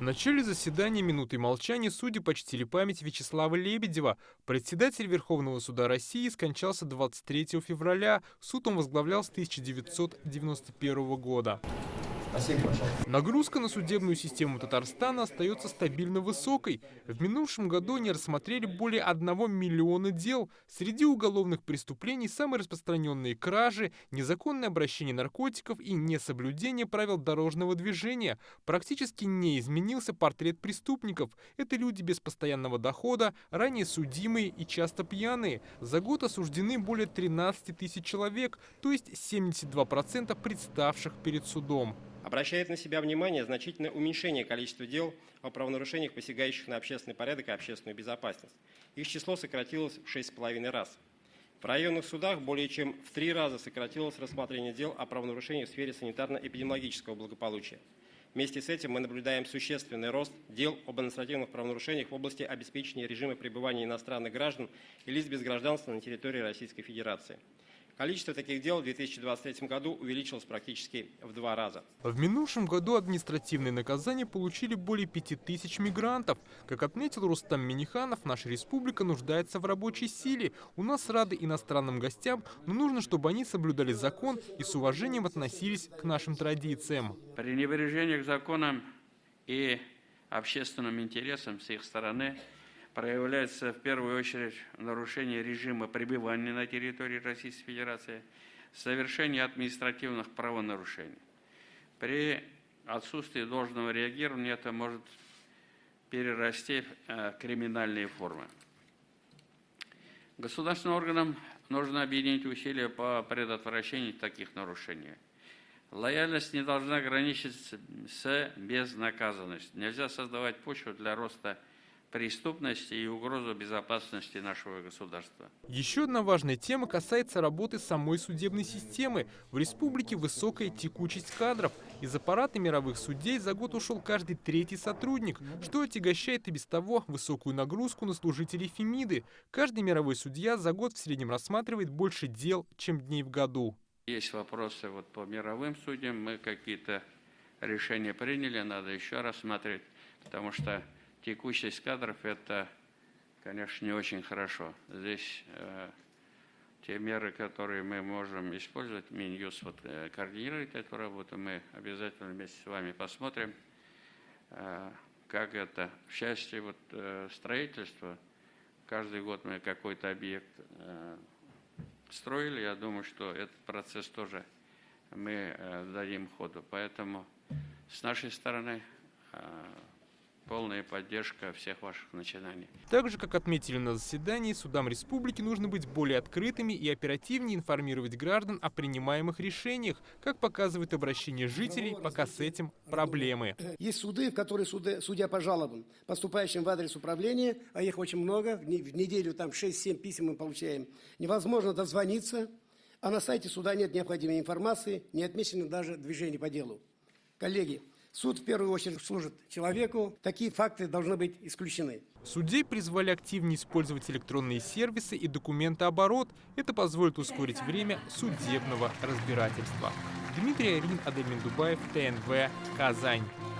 начале заседания минутой молчания судьи почтили память Вячеслава Лебедева. Председатель Верховного суда России скончался 23 февраля. Суд он возглавлял с 1991 года. Спасибо большое. Нагрузка на судебную систему Татарстана остается стабильно высокой. В минувшем году они рассмотрели более 1 миллиона дел. Среди уголовных преступлений самые распространенные кражи, незаконное обращение наркотиков и несоблюдение правил дорожного движения. Практически не изменился портрет преступников. Это люди без постоянного дохода, ранее судимые и часто пьяные. За год осуждены более 13 тысяч человек, то есть 72% представших перед судом. Обращает на себя внимание значительное уменьшение количества дел о правонарушениях, посягающих на общественный порядок и общественную безопасность. Их число сократилось в 6,5 раз. В районных судах более чем в 3 раза сократилось рассмотрение дел о правонарушениях в сфере санитарно-эпидемиологического благополучия. Вместе с этим мы наблюдаем существенный рост дел об административных правонарушениях в области обеспечения режима пребывания иностранных граждан и лиц без гражданства на территории Российской Федерации. Количество таких дел в 2023 году увеличилось практически в 2 раза. В минувшем году административные наказания получили более 5000 мигрантов. Как отметил Рустам Минниханов, наша республика нуждается в рабочей силе. У нас рады иностранным гостям, но нужно, чтобы они соблюдали закон и с уважением относились к нашим традициям. Пренебрежение к законам и общественным интересам с их стороны проявляется в первую очередь нарушение режима пребывания на территории Российской Федерации, совершение административных правонарушений. При отсутствии должного реагирования это может перерасти в криминальные формы. Государственным органам нужно объединить усилия по предотвращению таких нарушений. Лояльность не должна граничить с безнаказанностью. Нельзя создавать почву для роста преступности и угрозу безопасности нашего государства. Еще одна важная тема касается работы самой судебной системы. В республике высокая текучесть кадров. Из аппарата мировых судей за год ушел каждый 3-й сотрудник, что отягощает и без того высокую нагрузку на служителей Фемиды. Каждый мировой судья за год в среднем рассматривает больше дел, чем дней в году. Есть вопросы по мировым судьям, мы какие-то решения приняли, надо еще рассмотреть, потому что текучесть кадров – это, конечно, не очень хорошо. Здесь те меры, которые мы можем использовать, Минюст координирует эту работу, мы обязательно вместе с вами посмотрим, как это. В части строительства, каждый год мы какой-то объект строили, я думаю, что этот процесс тоже мы дадим ходу. Поэтому с нашей стороны полная поддержка всех ваших начинаний. Так же, как отметили на заседании, судам республики нужно быть более открытыми и оперативнее информировать граждан о принимаемых решениях, как показывает обращение жителей, пока с этим проблемы. Есть суды, в которые судья по жалобам, поступающим в адрес управления, а их очень много, в неделю там 6-7 писем мы получаем, невозможно дозвониться, а на сайте суда нет необходимой информации, не отмечено даже движение по делу. Коллеги, суд в первую очередь служит человеку. Такие факты должны быть исключены. Судей призвали активнее использовать электронные сервисы и документооборот. Это позволит ускорить время судебного разбирательства. Дмитрий Арин, Адель Мендубаев, ТНВ, Казань.